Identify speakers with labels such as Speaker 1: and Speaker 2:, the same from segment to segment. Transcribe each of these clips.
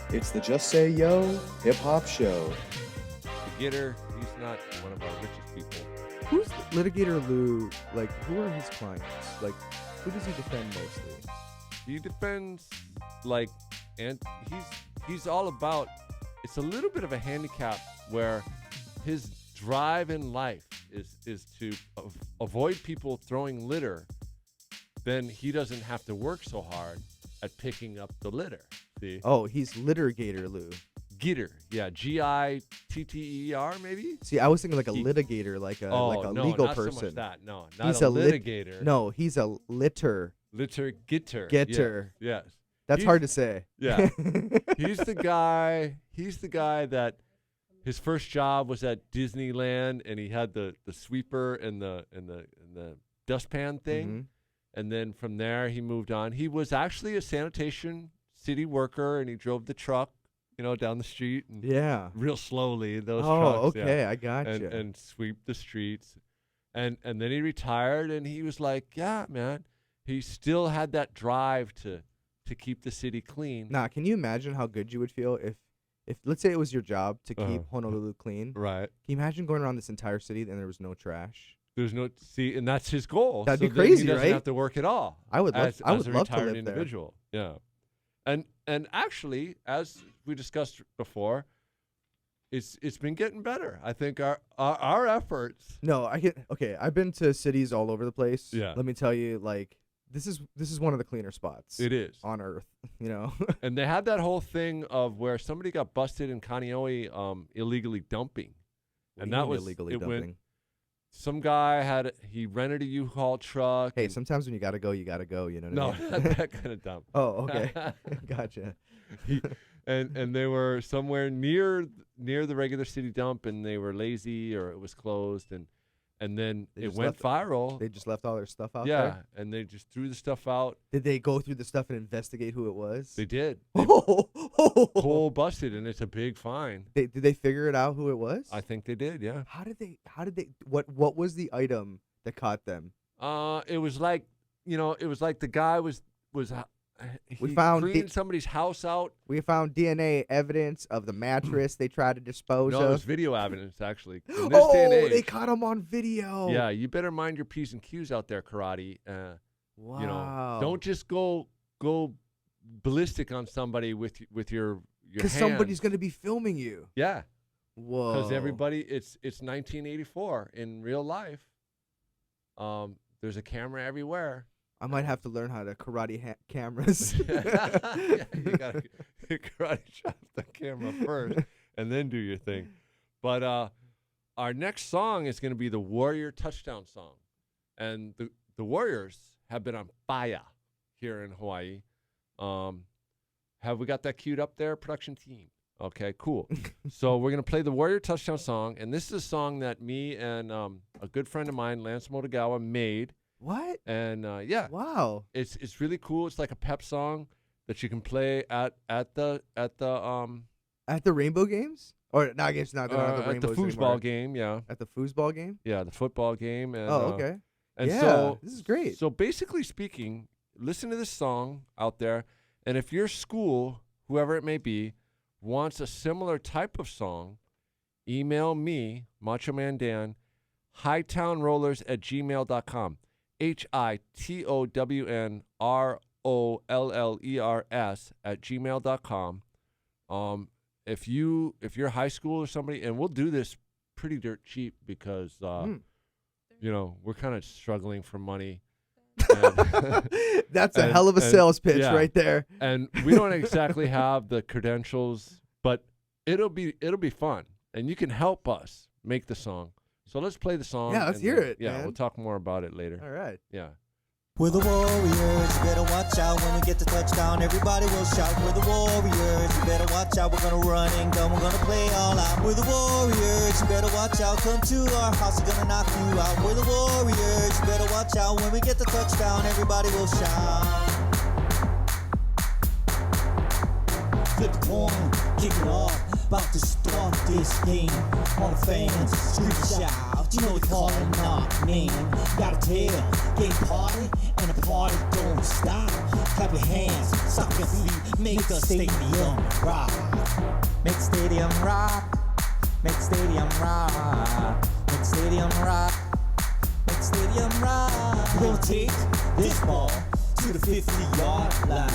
Speaker 1: It's the Just Say Yo Hip Hop Show.
Speaker 2: The Getter, he's not one of our richest people.
Speaker 3: Who's Litigator Lou? Like, who are his clients? Like, who does he defend mostly?
Speaker 2: He defends, like, and he's all about, it's a little bit of a handicap where his drive in life is to avoid people throwing litter. Then he doesn't have to work so hard at picking up the litter. See?
Speaker 3: Oh, he's Litigator Lou.
Speaker 2: Gitter, yeah, Gitter maybe.
Speaker 3: See, I was thinking like a litigator, like a legal
Speaker 2: not
Speaker 3: person.
Speaker 2: So much that. No, not
Speaker 3: He's
Speaker 2: a litigator.
Speaker 3: No, he's a litter.
Speaker 2: Getter. Yes.
Speaker 3: That's hard to say.
Speaker 2: Yeah. He's the guy that his first job was at Disneyland, and he had the sweeper and the dustpan thing.
Speaker 3: Mm-hmm.
Speaker 2: And then from there he moved on. He was actually a sanitation city worker, and he drove the truck, down the street and real slowly. Those trucks.
Speaker 3: Oh, okay,
Speaker 2: yeah.
Speaker 3: I gotcha.
Speaker 2: And sweep the streets. And then he retired, and he was like, yeah, man, he still had that drive to keep the city clean.
Speaker 3: Nah, can you imagine how good you would feel if let's say it was your job to keep Honolulu clean?
Speaker 2: Right.
Speaker 3: Can you imagine going around this entire city and there was no trash?
Speaker 2: There's no and that's his goal.
Speaker 3: That'd be
Speaker 2: then
Speaker 3: crazy,
Speaker 2: he doesn't
Speaker 3: right?
Speaker 2: have to work at all.
Speaker 3: I would love
Speaker 2: as a
Speaker 3: to
Speaker 2: retired
Speaker 3: live
Speaker 2: individual. Yeah. And actually, as we discussed before, it's been getting better. I think our efforts.
Speaker 3: No, I've been to cities all over the place.
Speaker 2: Yeah.
Speaker 3: Let me tell you, like, this is one of the cleaner spots.
Speaker 2: It is
Speaker 3: on Earth,
Speaker 2: And they had that whole thing of where somebody got busted in Kaneohe illegally dumping, and that was
Speaker 3: illegally dumping.
Speaker 2: Some guy he rented a U-Haul truck.
Speaker 3: Hey, sometimes when you gotta go, you gotta go. You know what
Speaker 2: no,
Speaker 3: I mean?
Speaker 2: not that kind of dump.
Speaker 3: Oh, okay, gotcha.
Speaker 2: And they were somewhere near the regular city dump, and they were lazy or it was closed, and then it went viral.
Speaker 3: They just left all their stuff out there?
Speaker 2: Yeah, and they just threw the stuff out.
Speaker 3: Did they go through the stuff and investigate who it was?
Speaker 2: They did. Coal busted, and it's a big fine.
Speaker 3: Did they figure it out who it was?
Speaker 2: I think they did, yeah.
Speaker 3: How did they what was the item that caught them?
Speaker 2: It was like, the guy was
Speaker 3: we found
Speaker 2: cleaned somebody's house out.
Speaker 3: We found DNA evidence of the mattress they tried to dispose of.
Speaker 2: No, it was video evidence, actually. In this day and age,
Speaker 3: they caught him on video.
Speaker 2: Yeah, you better mind your P's and Q's out there, karate.
Speaker 3: Wow.
Speaker 2: Don't just go ballistic on somebody with your
Speaker 3: because somebody's going to be filming you.
Speaker 2: Yeah.
Speaker 3: Whoa.
Speaker 2: Because everybody, it's 1984 in real life. There's a camera everywhere.
Speaker 3: I might have to learn how to karate cameras.
Speaker 2: Yeah, you gotta karate chop the camera first and then do your thing. But our next song is going to be the Warrior Touchdown song. And the Warriors have been on fire here in Hawaii. Have we got that queued up there, production team? Okay, cool. So we're going to play the Warrior Touchdown song. And this is a song that me and a good friend of mine, Lance Motogawa, made.
Speaker 3: What?
Speaker 2: And yeah,
Speaker 3: wow,
Speaker 2: it's really cool. It's like a pep song that you can play at the
Speaker 3: Rainbow Games, or no, I guess not.
Speaker 2: At the foosball game, yeah.
Speaker 3: At the foosball game,
Speaker 2: yeah, the football game. And,
Speaker 3: okay.
Speaker 2: And
Speaker 3: yeah,
Speaker 2: so
Speaker 3: this is great.
Speaker 2: So basically speaking, listen to this song out there, and if your school, whoever it may be, wants a similar type of song, email me, Macho Man Dan, hightownrollers@gmail.com. HITOWNROLLERS@gmail.com. If you're high school or somebody, and we'll do this pretty dirt cheap because we're kind of struggling for money.
Speaker 3: That's a hell of a sales pitch right there.
Speaker 2: And we don't exactly have the credentials, but it'll be fun, and you can help us make the song. So let's play the song.
Speaker 3: Yeah, let's hear it.
Speaker 2: Yeah,
Speaker 3: man.
Speaker 2: we'll talk more about it later.
Speaker 3: All right.
Speaker 2: Yeah.
Speaker 4: We're the Warriors, you better watch out. When we get the touchdown, everybody will shout. We're the Warriors, you better watch out. We're gonna run and gun, we're gonna play all out. We're the Warriors, you better watch out. Come to our house, we're gonna knock you out. We're the Warriors, you better watch out. When we get the touchdown, everybody will shout. Flip the coin, kick it off. About to start this game. All the fans, scream and shout. You know we call it our name. Got a tail, game party, and the party don't stop. Clap your hands, stop your feet, make the stadium rock. Make stadium rock. Make stadium rock. Make stadium rock. Make stadium rock. We'll take this ball to the 50-yard line.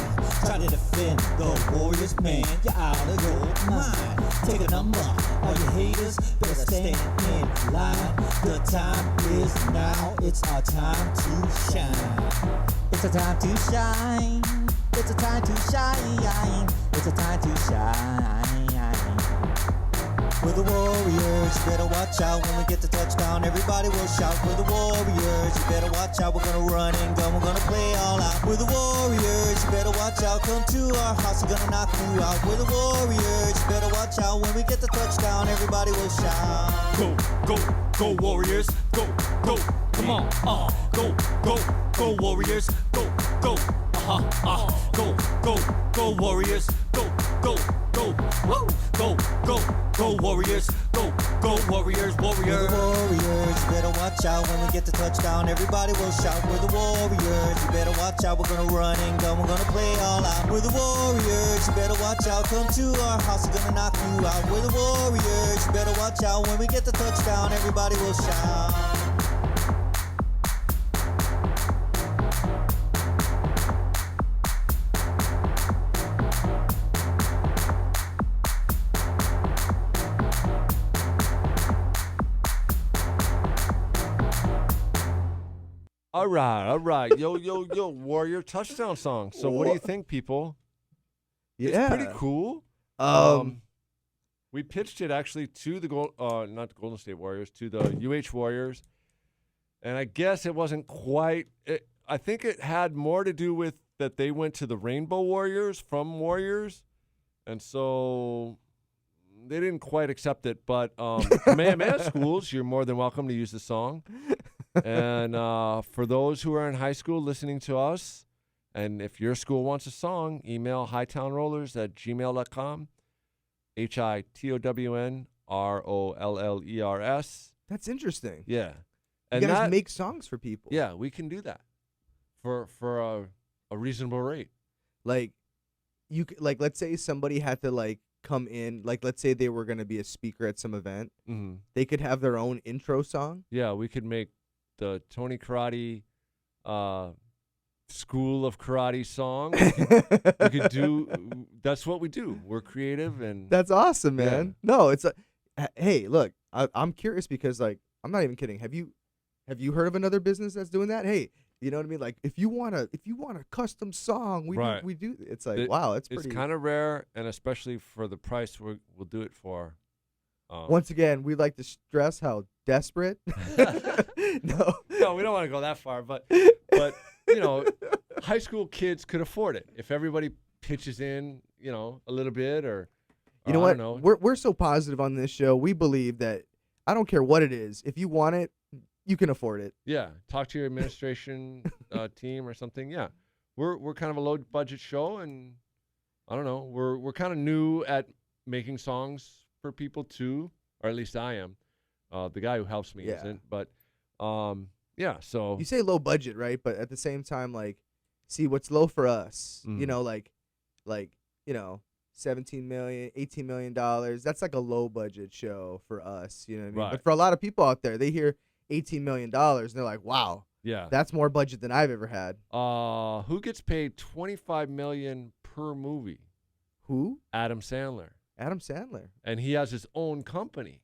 Speaker 4: Try to defend the Warriors, man. You're out of your mind. Take a number. All you haters better stand in line. The time is now. It's our time to shine. It's a time to shine. It's a time to shine. It's a time to shine. We're the Warriors, you better watch out. When we get the touchdown, everybody will shout. We're the Warriors, you better watch out. We're gonna run and gun, we're gonna play all out. We're the Warriors, you better watch out. Come to our house, we're gonna knock you out. We're the Warriors, you better watch out. When we get the touchdown, everybody will shout.
Speaker 5: Go, go, go Warriors, go, go, come on, go, go, go Warriors, go, go, go, go, go Warriors, go, go, go, woo, go, go, go Warriors, go, go Warriors,
Speaker 4: We're
Speaker 5: Warriors.
Speaker 4: the Warriors, you better watch out. When we get the touchdown, everybody will shout. We're the Warriors, you better watch out. We're gonna run and gun, we're gonna play all out. We're the Warriors, you better watch out. Come to our house, we're gonna knock you out. We're the Warriors, you better watch out. When we get the touchdown, everybody will shout.
Speaker 2: All right. Yo, Warrior touchdown song. So what do you think, people?
Speaker 3: Yeah.
Speaker 2: It's pretty cool.
Speaker 3: Um,
Speaker 2: We pitched it actually to the not the Golden State Warriors, to the UH Warriors, and I guess it wasn't quite. I think it had more to do with that they went to the Rainbow Warriors from Warriors, and so they didn't quite accept it. But Kamehameha schools, you're more than welcome to use the song. And for those who are in high school listening to us, and if your school wants a song, email hightownrollers@gmail.com. HITOWNROLLERS.
Speaker 3: that's interesting.
Speaker 2: Yeah.
Speaker 3: You
Speaker 2: And
Speaker 3: guys
Speaker 2: that,
Speaker 3: make songs for people.
Speaker 2: yeah, we can do that for a reasonable rate.
Speaker 3: Like, like, let's say somebody had to like come in. Like, let's say they were gonna be a speaker at some event.
Speaker 2: Mm-hmm.
Speaker 3: They could have their own intro song.
Speaker 2: Yeah, we could make the Tony Karate School of Karate song. We could do. That's what we do. We're creative, and
Speaker 3: That's awesome,
Speaker 2: Yeah.
Speaker 3: man. No, it's hey, look, I'm curious because like I'm not even kidding. Have you heard of another business that's doing that? Hey, you know what I mean? Like if you want a custom song,
Speaker 2: Right.
Speaker 3: we do. It's like wow, it's
Speaker 2: it's
Speaker 3: pretty.
Speaker 2: kind of rare, and especially for the price we'll do it for.
Speaker 3: Once again, we like to stress how desperate. No.
Speaker 2: No, we don't want to go that far, but high school kids could afford it if everybody pitches in, a little bit, or
Speaker 3: You know
Speaker 2: I
Speaker 3: what?
Speaker 2: don't know.
Speaker 3: We're so positive on this show. We believe that I don't care what it is. If you want it, you can afford it.
Speaker 2: Yeah, talk to your administration team or something. Yeah, we're kind of a low budget show, and I don't know. We're kind of new at making songs for people too, or at least I am. The guy who helps me
Speaker 3: Yeah.
Speaker 2: isn't, but yeah. So
Speaker 3: You say low budget, right? But at the same time, like, see what's low for us.
Speaker 2: Mhm.
Speaker 3: You know, like, $17 million, $18 million. That's like a low budget show for us. You know what I mean?
Speaker 2: Right.
Speaker 3: But for a lot of people out there, they hear $18 million and they're like, wow,
Speaker 2: yeah.
Speaker 3: that's more budget than I've ever had.
Speaker 2: Who gets paid $25 million per movie?
Speaker 3: Who?
Speaker 2: Adam Sandler,
Speaker 3: Adam Sandler.
Speaker 2: and he has his own company,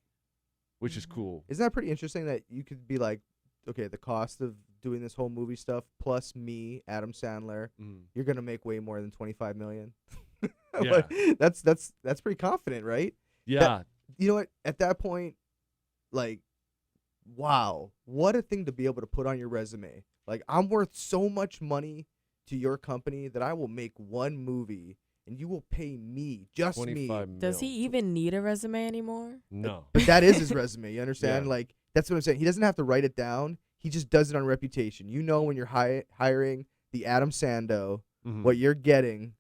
Speaker 2: which is cool.
Speaker 3: Isn't that pretty interesting that you could be like, okay, the cost of doing this whole movie stuff plus me, Adam Sandler,
Speaker 2: Mm.
Speaker 3: you're gonna make way more than $25 million.
Speaker 2: Yeah.
Speaker 3: Like, that's pretty confident, right?
Speaker 2: Yeah,
Speaker 3: You know what? At that point, like, wow, what a thing to be able to put on your resume. Like, I'm worth so much money to your company that I will make one movie and you will pay me, just me.
Speaker 2: 25
Speaker 6: Does he
Speaker 2: mil.
Speaker 6: even need a resume anymore?
Speaker 2: No.
Speaker 3: But that is his resume. You understand?
Speaker 2: Yeah.
Speaker 3: Like, that's what I'm saying. He doesn't have to write it down. He just does it on reputation. You know, when you're hiring the Adam Sando,
Speaker 2: Mhm.
Speaker 3: what you're getting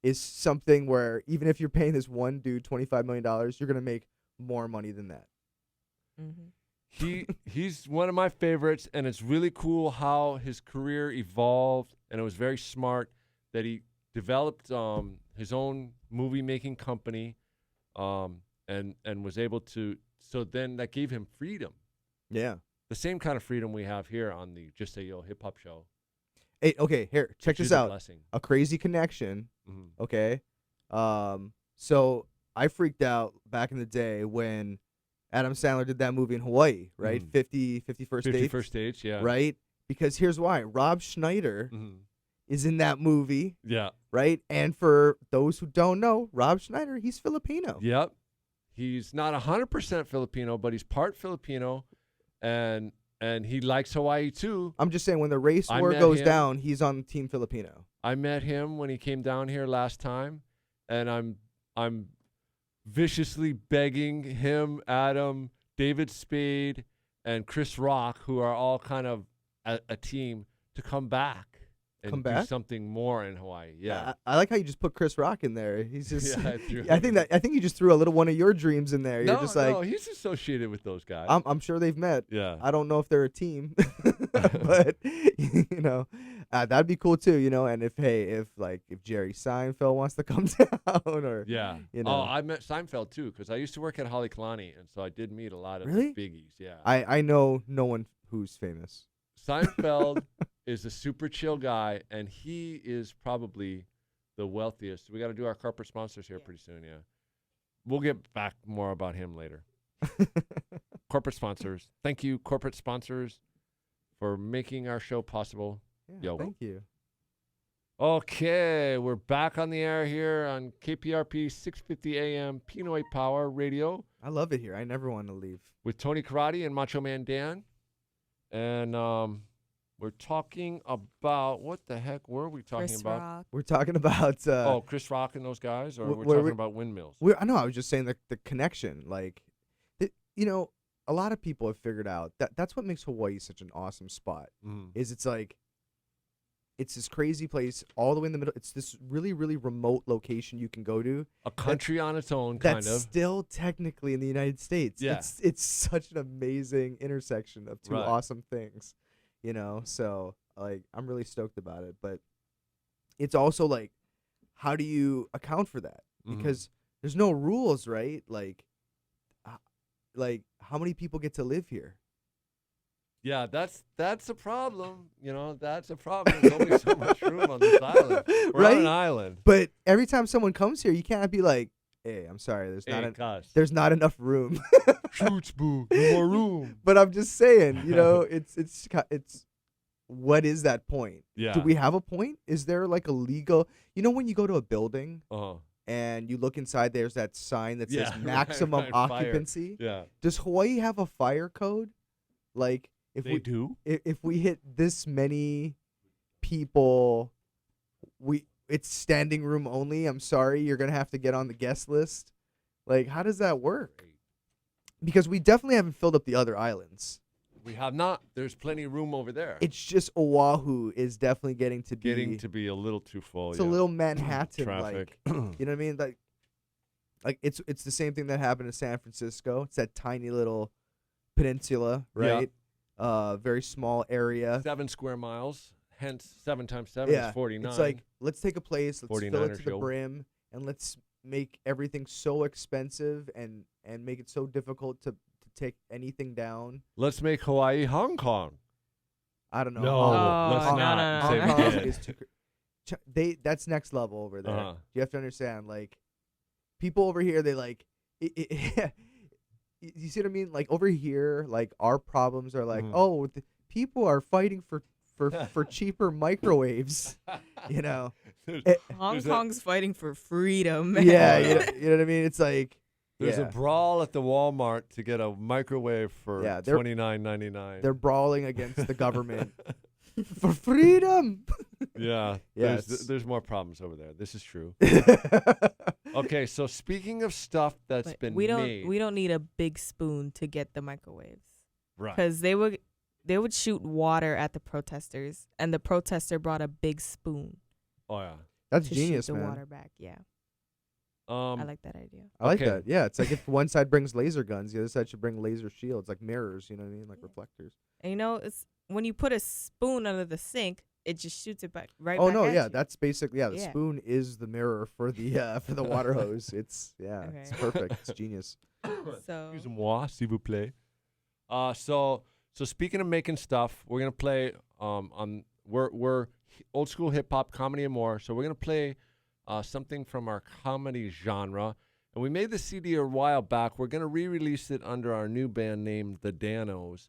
Speaker 3: is something where even if you're paying this one dude $25 million, you're going to make more money than that.
Speaker 6: Mm-hmm.
Speaker 2: He's one of my favorites, and it's really cool how his career evolved, and it was very smart that he developed his own movie making company, and was able to. So then that gave him freedom,
Speaker 3: Yeah.
Speaker 2: the same kind of freedom we have here on the Just Say Yo hip hop show.
Speaker 3: Hey, okay, here, check
Speaker 2: which is
Speaker 3: this
Speaker 2: a
Speaker 3: out.
Speaker 2: blessing.
Speaker 3: A crazy connection.
Speaker 2: Mhm.
Speaker 3: Okay. So I freaked out back in the day when Adam Sandler did that movie in Hawaii, right?
Speaker 2: Mhm.
Speaker 3: 51st
Speaker 2: 51st
Speaker 3: Dates,
Speaker 2: Stage, yeah.
Speaker 3: right? Because here's why. Rob Schneider
Speaker 2: Mhm.
Speaker 3: is in that movie,
Speaker 2: Yeah.
Speaker 3: right? And for those who don't know, Rob Schneider, he's Filipino.
Speaker 2: Yep. He's not 100% Filipino, but he's part Filipino, and he likes Hawaii too.
Speaker 3: I'm just saying when the race
Speaker 2: I
Speaker 3: war
Speaker 2: met
Speaker 3: goes
Speaker 2: him.
Speaker 3: down, he's on Team Filipino.
Speaker 2: I met him when he came down here last time, and I'm viciously begging him, Adam, David Spade, and Chris Rock, who are all kind of a team, to come back and
Speaker 3: Come
Speaker 2: do
Speaker 3: back?
Speaker 2: something more in Hawaii. Yeah.
Speaker 3: I like how you just put Chris Rock in there. He's just
Speaker 2: Yeah, I threw
Speaker 3: I
Speaker 2: him
Speaker 3: think you just threw a little one of your dreams in there. You're
Speaker 2: no,
Speaker 3: just like
Speaker 2: no, he's associated with those guys.
Speaker 3: I'm sure they've met.
Speaker 2: yeah.
Speaker 3: I don't know if they're a team, but that'd be cool too, And if Jerry Seinfeld wants to come down, or
Speaker 2: Yeah.
Speaker 3: you know.
Speaker 2: Oh, I met Seinfeld too, because I used to work at Holly Kalani, and so I did meet a lot of
Speaker 3: Really?
Speaker 2: biggies. Yeah.
Speaker 3: I know no one who's famous.
Speaker 2: Seinfeld is a super chill guy, and he is probably the wealthiest. We got to do our corporate sponsors here pretty soon. Yeah. We'll get back more about him later. Corporate sponsors. Thank you, corporate sponsors, for making our show possible.
Speaker 3: Yeah,
Speaker 2: Yo.
Speaker 3: thank you.
Speaker 2: Okay, we're back on the air here on KPRP 650 AM Pinoy Power Radio
Speaker 3: I love it here. I never want to leave.
Speaker 2: with Tony Karate and Macho Man Dan. And we're talking about, what the heck were we talking
Speaker 6: Chris
Speaker 2: about?
Speaker 6: Rock.
Speaker 3: We're talking about
Speaker 2: Oh, Chris Rock and those guys? Or
Speaker 3: wh-
Speaker 2: we're
Speaker 3: where
Speaker 2: talking
Speaker 3: we-
Speaker 2: about windmills?
Speaker 3: I know. I was just saying the connection. Like, a lot of people have figured out that's what makes Hawaii such an awesome spot.
Speaker 2: Mhm.
Speaker 3: Is it's like, it's this crazy place all the way in the middle. It's this really, really remote location you can go to.
Speaker 2: A country on its own, kind
Speaker 3: That's
Speaker 2: of.
Speaker 3: still technically in the United States.
Speaker 2: Yeah.
Speaker 3: It's such an amazing intersection of two
Speaker 2: Right.
Speaker 3: awesome things, So like, I'm really stoked about it, but it's also like, how do you account for that?
Speaker 2: Mhm.
Speaker 3: Because there's no rules, right? Like how many people get to live here?
Speaker 2: Yeah, that's a problem. That's a problem. There's only so much room on this island. We're
Speaker 3: Right?
Speaker 2: on an island.
Speaker 3: But every time someone comes here, you can't be like, "Hey, I'm sorry,
Speaker 2: Hey, Gus.
Speaker 3: there's not enough room."
Speaker 2: Shoots, boo. No more room.
Speaker 3: But I'm just saying, it's what is that point?
Speaker 2: Yeah.
Speaker 3: Do we have a point? Is there like a legal? When you go to a building
Speaker 2: Uh-huh.
Speaker 3: and you look inside, there's that sign that
Speaker 2: Yeah,
Speaker 3: says
Speaker 2: right,
Speaker 3: maximum
Speaker 2: right, fire.
Speaker 3: occupancy.
Speaker 2: Yeah.
Speaker 3: Does Hawaii have a fire code? Like, if
Speaker 2: They
Speaker 3: we
Speaker 2: do?
Speaker 3: if we hit this many people, it's standing room only. I'm sorry, you're gonna have to get on the guest list. Like, how does that work? Because we definitely haven't filled up the other islands.
Speaker 2: We have not. There's plenty of room over there.
Speaker 3: It's just Oahu is definitely getting to be
Speaker 2: a little too full.
Speaker 3: it's
Speaker 2: yeah.
Speaker 3: a little Manhattan
Speaker 2: Traffic.
Speaker 3: like. You know what I mean? Like it's the same thing that happened in San Francisco. It's that tiny little peninsula,
Speaker 2: Yeah.
Speaker 3: right? Very small area.
Speaker 2: 7 square miles. Hence, 7 times 7
Speaker 3: Yeah,
Speaker 2: is 49.
Speaker 3: it's like, let's take a place, let's fill it
Speaker 2: 49er
Speaker 3: to the
Speaker 2: show.
Speaker 3: brim, and let's make everything so expensive and make it so difficult to take anything down.
Speaker 2: Let's make Hawaii Hong Kong.
Speaker 3: I don't know.
Speaker 2: No,
Speaker 6: Oh,
Speaker 2: let's
Speaker 6: no,
Speaker 2: not.
Speaker 6: no, no,
Speaker 2: Say
Speaker 6: no.
Speaker 2: we
Speaker 3: Hong Kong
Speaker 2: did.
Speaker 3: is too that's next level over there.
Speaker 2: Uh-huh.
Speaker 3: You have to understand, like, people over here, they like you see what I mean? Like, over here, like, our problems are like,
Speaker 2: Mhm.
Speaker 3: the people are fighting for cheaper microwaves,
Speaker 2: There's,
Speaker 6: Hong
Speaker 2: there's a-
Speaker 6: Kong's fighting for freedom. Man.
Speaker 3: Yeah, you know what I mean? It's like,
Speaker 2: There's
Speaker 3: yeah.
Speaker 2: a brawl at the Walmart to get a microwave for
Speaker 3: Yeah, they're-
Speaker 2: $29.99.
Speaker 3: They're brawling against the government for freedom.
Speaker 2: Yeah.
Speaker 3: Yes.
Speaker 2: There's more problems over there. This is true. Okay, so speaking of stuff that's
Speaker 6: But
Speaker 2: been
Speaker 6: we don't
Speaker 2: made.
Speaker 6: we don't need a big spoon to get the microwaves
Speaker 2: Right.
Speaker 6: because they would shoot water at the protesters, and the protester brought a big spoon
Speaker 2: Oh, yeah.
Speaker 3: That's
Speaker 6: to
Speaker 3: genius,
Speaker 6: shoot the
Speaker 3: man.
Speaker 6: water back. Yeah,
Speaker 2: Um,
Speaker 6: I like that idea.
Speaker 3: I like
Speaker 2: Okay.
Speaker 3: that. Yeah, it's like if one side brings laser guns, the other side should bring laser shields, like mirrors. You know what I mean? Like reflectors.
Speaker 6: And it's when you put a spoon under the sink, it just shoots it back right
Speaker 3: Oh
Speaker 6: back
Speaker 3: no,
Speaker 6: at
Speaker 3: yeah,
Speaker 6: you.
Speaker 3: that's basically the
Speaker 6: Yeah.
Speaker 3: spoon is the mirror for the water hose. It's it's
Speaker 6: Okay.
Speaker 3: perfect. It's genius.
Speaker 6: So
Speaker 2: Excuse-moi, s'il vous plaît. So speaking of making stuff, we're gonna play we're old school hip hop, comedy, and more. So we're gonna play something from our comedy genre, and we made the CD a while back. We're gonna re-release it under our new band name, the Danos,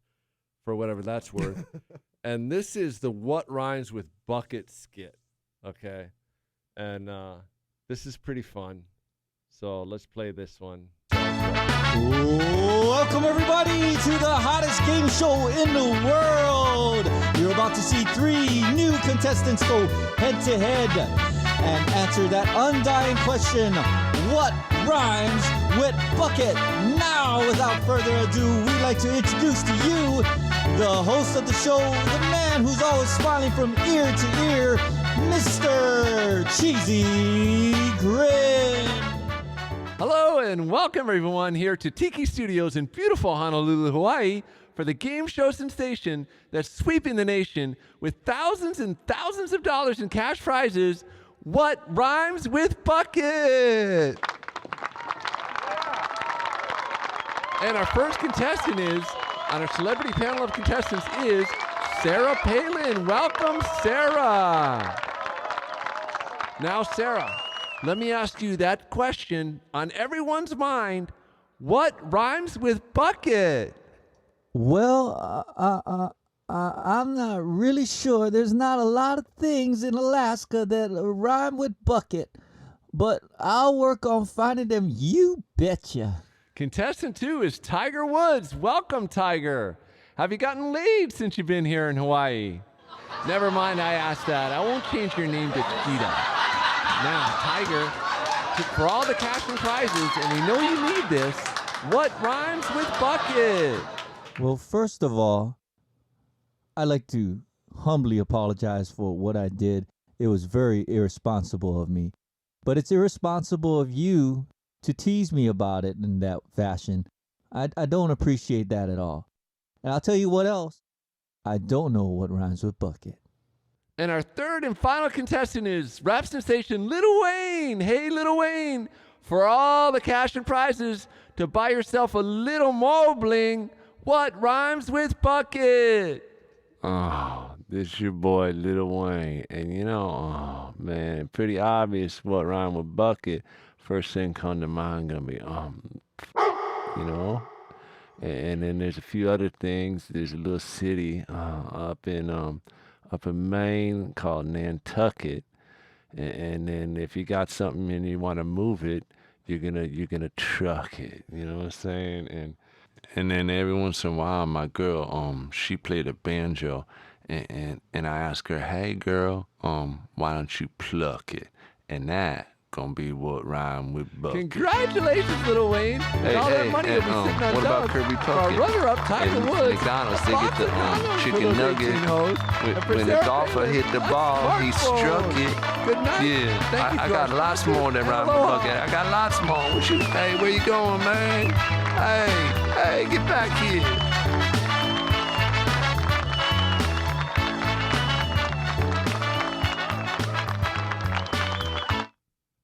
Speaker 2: for whatever that's worth. And this is the What Rhymes with Bucket skit. Okay, and this is pretty fun. So let's play this one.
Speaker 4: Welcome, everybody, to the hottest game show in the world. You're about to see 3 new contestants go head-to-head and answer that undying question, what rhymes with bucket? Now, without further ado, we'd like to introduce to you the host of the show, the man who's always smiling from ear to ear, Mr. Cheesy Grin.
Speaker 2: Hello and welcome everyone here to Tiki Studios in beautiful Honolulu, Hawaii for the game show sensation that's sweeping the nation with thousands and thousands of dollars in cash prizes. What rhymes with bucket? And our first contestant is, on our celebrity panel of contestants, is Sarah Palin. Welcome, Sarah. Now, Sarah, let me ask you that question on everyone's mind. What rhymes with bucket?
Speaker 4: Well, I'm not really sure. There's not a lot of things in Alaska that rhyme with bucket, but I'll work on finding them. You betcha.
Speaker 2: Contestant 2 is Tiger Woods. Welcome, Tiger. Have you gotten laid since you've been here in Hawaii? Never mind, I asked that. I won't change your name to Cheetah. Now, Tiger, for all the cash and prizes, and we know you need this, what rhymes with bucket?
Speaker 4: Well, first of all, I'd like to humbly apologize for what I did. It was very irresponsible of me. But it's irresponsible of you to tease me about it in that fashion. I don't appreciate that at all. And I'll tell you what else. I don't know what rhymes with bucket.
Speaker 2: And our third and final contestant is rap sensation Lil Wayne. Hey, Lil Wayne, for all the cash and prizes to buy yourself a little more bling, what rhymes with bucket? Oh, this your boy Lil Wayne. And you know, oh man, pretty obvious what rhyme with bucket. First thing come to mind gonna be you know. And then there's a few other things. There's a little city up in Maine called Nantucket, and then if you got something and you want to move it, you're gonna truck it. You know what I'm saying? And then every once in a while, my girl she played a banjo, and I asked her, hey girl, why don't you pluck it? And that gonna be what rhyme with bucket. Congratulations, Lil Wayne. And all that money will be sitting on
Speaker 7: what about Kirby
Speaker 2: our
Speaker 7: Puckett?
Speaker 2: runner-up, Tiger
Speaker 7: And
Speaker 2: Woods.
Speaker 7: McDonald's, they get the chicken nugget. When the golfer hit the ball, he struck it.
Speaker 2: Good night.
Speaker 7: Yeah,
Speaker 2: Thank you,
Speaker 7: I got
Speaker 2: George.
Speaker 7: lots more than rhyme with
Speaker 2: Aloha.
Speaker 7: bucket. I got lots more. What you, hey, where you going, man? Hey, get back here.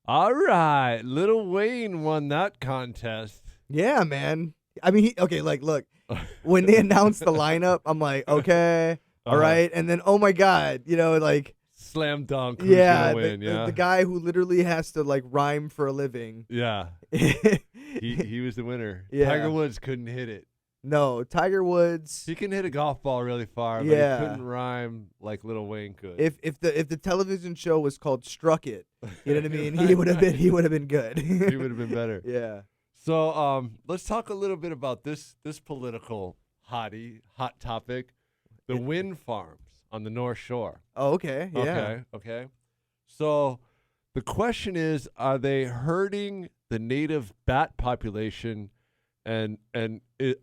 Speaker 2: All right, Lil Wayne won that contest.
Speaker 3: Yeah, man. I mean, okay, like, look, when they announced the lineup, I'm like, okay, all
Speaker 2: Uh-huh.
Speaker 3: right, and then, oh my god, you know, like,
Speaker 2: Slam dunk. Who's
Speaker 3: yeah,
Speaker 2: gonna win?
Speaker 3: the guy who literally has to like rhyme for a living.
Speaker 2: Yeah, he was the winner.
Speaker 3: Yeah.
Speaker 2: Tiger Woods couldn't hit it.
Speaker 3: No, Tiger Woods.
Speaker 2: He can hit a golf ball really far, but
Speaker 3: Yeah.
Speaker 2: he couldn't rhyme like Lil Wayne could.
Speaker 3: If the television show was called Struck It, you know what I mean? He would have been good.
Speaker 2: he would have been better.
Speaker 3: Yeah.
Speaker 2: So let's talk a little bit about this political hot topic, the wind farms on the North Shore.
Speaker 3: Oh, okay. Yeah.
Speaker 2: Okay. So the question is, are they hurting the native bat population, and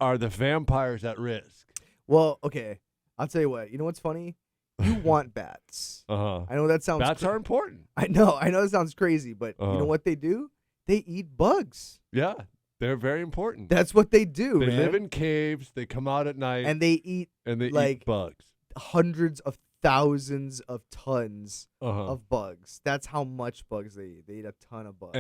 Speaker 2: are the vampires at risk?
Speaker 3: Well, okay. I'll tell you what. You know what's funny? You want bats.
Speaker 2: Uh-huh.
Speaker 3: I know that sounds.
Speaker 2: Bats are important.
Speaker 3: I know that sounds crazy, but you know what they do? They eat bugs.
Speaker 2: Yeah, they're very important.
Speaker 3: That's what they do.
Speaker 2: They
Speaker 3: man.
Speaker 2: live in caves. They come out at night
Speaker 3: and they eat
Speaker 2: and they
Speaker 3: like
Speaker 2: eat bugs.
Speaker 3: hundreds of thousands of tons
Speaker 2: Uh-huh.
Speaker 3: of bugs. That's how much bugs they eat. They eat a ton of bugs.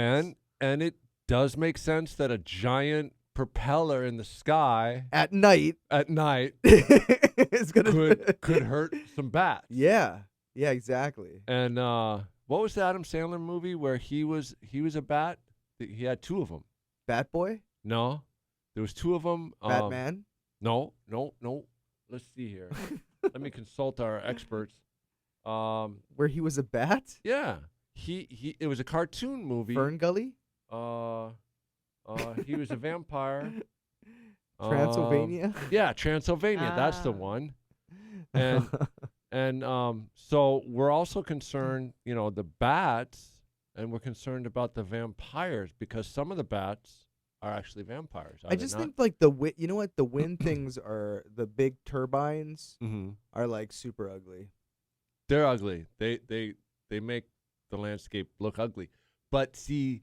Speaker 2: And it does make sense that a giant propeller in the sky
Speaker 3: at night,
Speaker 2: at night
Speaker 3: it's gonna
Speaker 2: could hurt some bats.
Speaker 3: Yeah, exactly.
Speaker 2: And what was the Adam Sandler movie where he was a bat? He had two of them.
Speaker 3: Bat Boy,
Speaker 2: No, there was two of them.
Speaker 3: Batman.
Speaker 2: No. Let's see here. Let me consult our experts.
Speaker 3: Where he was a bat.
Speaker 2: Yeah, he. It was a cartoon movie.
Speaker 3: Fern Gully.
Speaker 2: He was a vampire.
Speaker 3: Transylvania.
Speaker 2: Yeah, Transylvania. That's the one. And so we're also concerned, the bats, and we're concerned about the vampires because some of the bats are actually vampires.
Speaker 3: I just think like the wind things are the big turbines are like super ugly.
Speaker 2: They're ugly. They make the landscape look ugly. But see,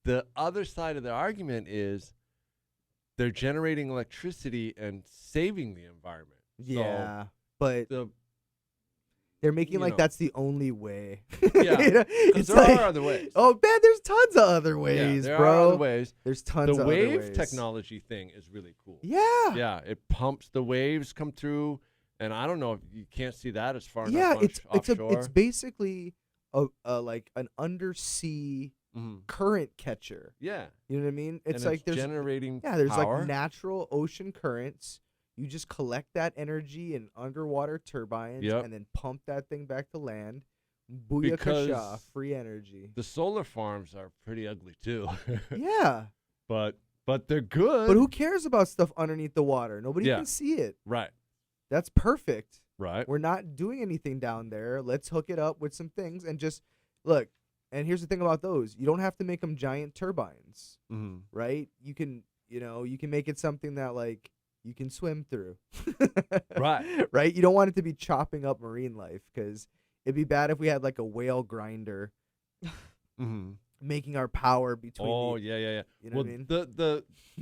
Speaker 2: the other side of the argument is they're generating electricity and saving the environment.
Speaker 3: Yeah, but
Speaker 2: The
Speaker 3: they're making like
Speaker 2: know.
Speaker 3: that's the only way.
Speaker 2: Yeah,
Speaker 3: You know?
Speaker 2: because
Speaker 3: It's
Speaker 2: there
Speaker 3: like,
Speaker 2: are other ways.
Speaker 3: oh man, there's tons of other
Speaker 2: Yeah,
Speaker 3: ways,
Speaker 2: there
Speaker 3: bro.
Speaker 2: are other ways.
Speaker 3: There's tons
Speaker 2: The
Speaker 3: of other
Speaker 2: wave
Speaker 3: ways.
Speaker 2: technology thing is really cool.
Speaker 3: Yeah.
Speaker 2: Yeah, it pumps the waves come through, and I don't know if you can't see that as far
Speaker 3: Yeah,
Speaker 2: enough offshore.
Speaker 3: it's basically a like an undersea
Speaker 2: Mhm.
Speaker 3: current catcher.
Speaker 2: Yeah,
Speaker 3: You know what I mean? It's
Speaker 2: and
Speaker 3: like there's
Speaker 2: generating
Speaker 3: there's
Speaker 2: power.
Speaker 3: like natural ocean currents. You just collect that energy in underwater turbines
Speaker 2: Yep.
Speaker 3: and then pump that thing back to land. Booyakasha,
Speaker 2: Because
Speaker 3: free energy.
Speaker 2: The solar farms are pretty ugly too.
Speaker 3: Yeah.
Speaker 2: but they're good.
Speaker 3: But who cares about stuff underneath the water? Nobody
Speaker 2: Yeah.
Speaker 3: can see it.
Speaker 2: Right,
Speaker 3: That's perfect.
Speaker 2: right.
Speaker 3: We're not doing anything down there. Let's hook it up with some things and just look. And here's the thing about those. You don't have to make them giant turbines,
Speaker 2: Mm-hmm.
Speaker 3: right? You can make it something that like you can swim through.
Speaker 2: Right.
Speaker 3: Right? You don't want it to be chopping up marine life cuz it'd be bad if we had like a whale grinder
Speaker 2: Mm-hmm.
Speaker 3: making our power between
Speaker 2: Oh
Speaker 3: the,
Speaker 2: yeah.
Speaker 3: you know
Speaker 2: Well,
Speaker 3: what I mean?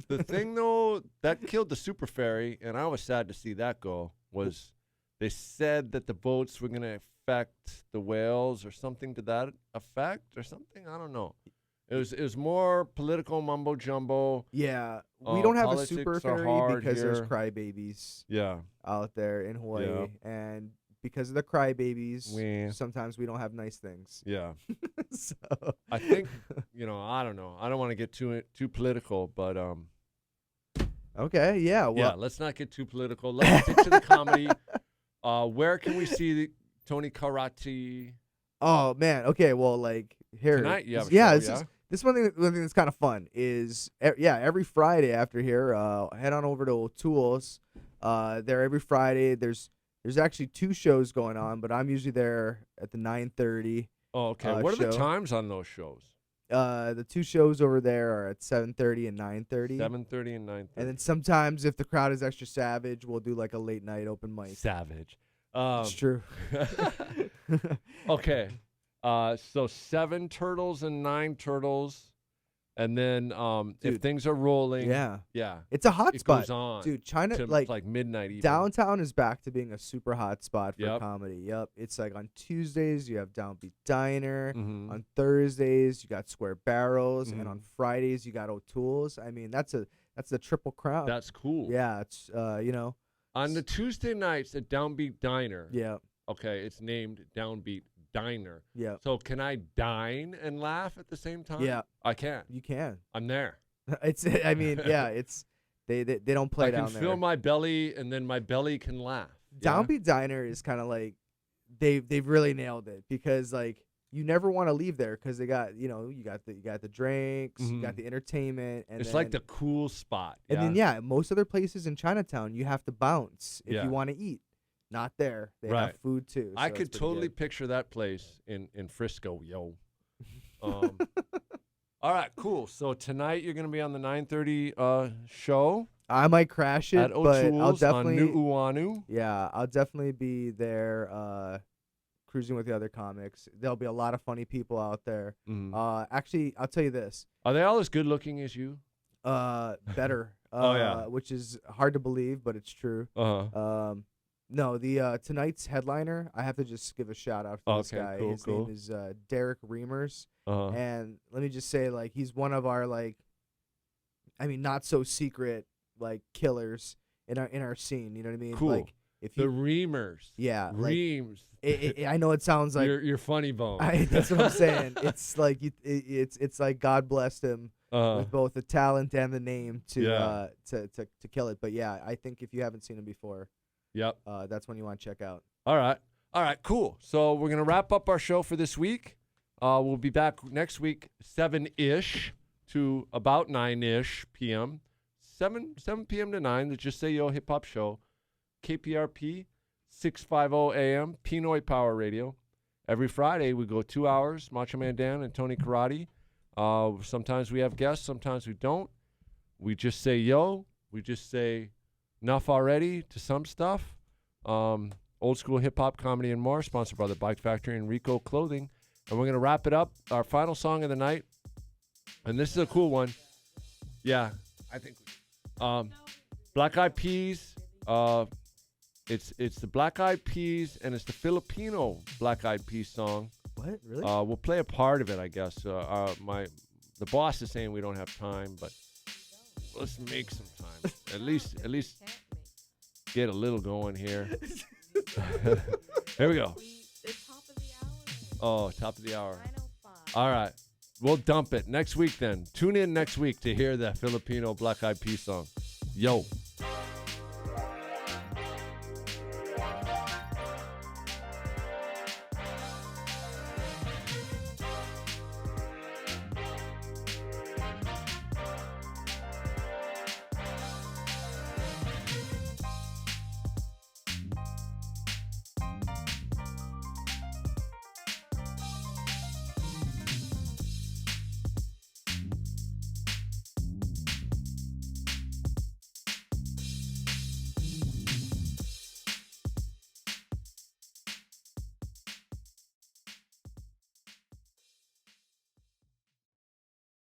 Speaker 2: the thing though that killed the super ferry, and I was sad to see that go. Was they said that the boats were going to affect the whales or something to that effect or something? I don't know. It was more political mumbo jumbo.
Speaker 3: Yeah, we don't have a
Speaker 2: politics
Speaker 3: super
Speaker 2: are
Speaker 3: ferry
Speaker 2: hard
Speaker 3: because there's
Speaker 2: here.
Speaker 3: crybabies
Speaker 2: Yeah.
Speaker 3: out there in Hawaii,
Speaker 2: Yeah.
Speaker 3: and because of the crybabies,
Speaker 2: Weh.
Speaker 3: sometimes we don't have nice things.
Speaker 2: Yeah.
Speaker 3: So
Speaker 2: I think I don't know. I don't want to get too political, but
Speaker 3: okay, yeah, well,
Speaker 2: yeah, let's not get too political. Let's stick to the comedy. Where can we see Tony Karate
Speaker 3: oh man, okay, well, like here,
Speaker 2: tonight? You have a
Speaker 3: yeah,
Speaker 2: show,
Speaker 3: this
Speaker 2: yeah?
Speaker 3: is this one thing that's kind of fun is every Friday after here, head on over to O'Toole's. There every Friday. There's actually 2 shows going on, but I'm usually there at the 9:30.
Speaker 2: Oh, okay. What are the
Speaker 3: show.
Speaker 2: times on those shows?
Speaker 3: The 2 shows over there are at 7:30 and 9:30.
Speaker 2: 7:30 and 9:30.
Speaker 3: And then sometimes if the crowd is extra savage, we'll do like a late night open mic.
Speaker 2: Savage.
Speaker 3: It's true.
Speaker 2: Okay. So 7 turtles and 9 turtles, and then if
Speaker 3: Dude.
Speaker 2: things are rolling,
Speaker 3: Yeah.
Speaker 2: yeah,
Speaker 3: It's a hot
Speaker 2: it
Speaker 3: spot.
Speaker 2: goes on.
Speaker 3: Dude, China
Speaker 2: to
Speaker 3: like
Speaker 2: midnight even.
Speaker 3: downtown is back to being a super hot spot for
Speaker 2: Yep.
Speaker 3: comedy. Yep. It's like on Tuesdays you have Downbeat Diner.
Speaker 2: Mhm.
Speaker 3: On Thursdays you got Square Barrels, and
Speaker 2: Mhm.
Speaker 3: on Fridays you got O'Toole's. I mean, that's the triple crown.
Speaker 2: That's cool.
Speaker 3: Yeah, it's
Speaker 2: On the Tuesday nights at Downbeat Diner,
Speaker 3: yeah.
Speaker 2: okay, it's named Downbeat Diner.
Speaker 3: Yeah.
Speaker 2: So can I dine and laugh at the same time?
Speaker 3: Yeah.
Speaker 2: I can.
Speaker 3: You can.
Speaker 2: I'm there.
Speaker 3: It's I mean, yeah, it's they don't play
Speaker 2: I can
Speaker 3: down there.
Speaker 2: feel my belly, and then my belly can laugh. Yeah?
Speaker 3: Downbeat Diner is kind of like they've really nailed it because like you never want to leave there because they got you got the drinks, you got
Speaker 2: Mhm.
Speaker 3: the entertainment, and
Speaker 2: It's
Speaker 3: then,
Speaker 2: like the cool spot.
Speaker 3: and then most other places in Chinatown you have to bounce if
Speaker 2: Yeah.
Speaker 3: you want to eat. Not there. They
Speaker 2: Right.
Speaker 3: have food too.
Speaker 2: I
Speaker 3: so
Speaker 2: could
Speaker 3: it's pretty
Speaker 2: totally
Speaker 3: good.
Speaker 2: picture that place in Frisco, yo. All right, cool. So tonight you're gonna be on the 9:30 show
Speaker 3: I might crash it,
Speaker 2: at
Speaker 3: but I'll
Speaker 2: O'Toole's on
Speaker 3: definitely
Speaker 2: Nu'uanu.
Speaker 3: yeah, I'll definitely be there cruising with the other comics. There'll be a lot of funny people out there.
Speaker 2: Mhm.
Speaker 3: Actually, I'll tell you this.
Speaker 2: Are they all as good looking as you?
Speaker 3: Better.
Speaker 2: Oh, yeah.
Speaker 3: Which is hard to believe, but it's true.
Speaker 2: Uh huh.
Speaker 3: No, the tonight's headliner, I have to just give a shout out for this
Speaker 2: Okay,
Speaker 3: guy.
Speaker 2: cool,
Speaker 3: His
Speaker 2: cool.
Speaker 3: name is Derek Reimers.
Speaker 2: Uh-huh.
Speaker 3: And let me just say, like, he's one of our, like, I mean, not so secret, like, killers in our scene. You know what I mean?
Speaker 2: Cool.
Speaker 3: Like, if
Speaker 2: The
Speaker 3: you,
Speaker 2: Reamers.
Speaker 3: yeah, like,
Speaker 2: Reams.
Speaker 3: I know it sounds like
Speaker 2: your funny bone.
Speaker 3: that's what I'm saying. It's like it's like God blessed him
Speaker 2: Uh,
Speaker 3: with both the talent and the name to
Speaker 2: Yeah.
Speaker 3: to kill it. But yeah, I think if you haven't seen him before,
Speaker 2: yep.
Speaker 3: that's when you want to check out.
Speaker 2: All right. All right, cool. So we're going to wrap up our show for this week. We'll be back next week, 7-ish to about 9-ish p.m. 7 p.m. to 9, the Just Say Yo Hip Hop Show. KPRP, 650 a.m., Pinoy Power Radio. Every Friday, we go 2 hours, Macho Man Dan and Tony Karate. Sometimes we have guests, sometimes we don't. We just say yo. We just say enough already to some stuff. Old school hip hop, comedy, and more. Sponsored by the Bike Factory and Rico Clothing. And we're going to wrap it up. Our final song of the night. And this is a cool one. Yeah, I think. Black Eyed Peas. It's the Black Eyed Peas, and it's the Filipino Black Eyed Peas song.
Speaker 3: What, really?
Speaker 2: We'll play a part of it, I guess. The boss is saying we don't have time, but let's make some time. At least get a little going here. Here we go.
Speaker 6: It's top of the hour.
Speaker 2: Oh, top of the hour.
Speaker 6: 9:05.
Speaker 2: All right. We'll dump it next week then. Tune in next week to hear that Filipino Black Eyed Peas song. Yo.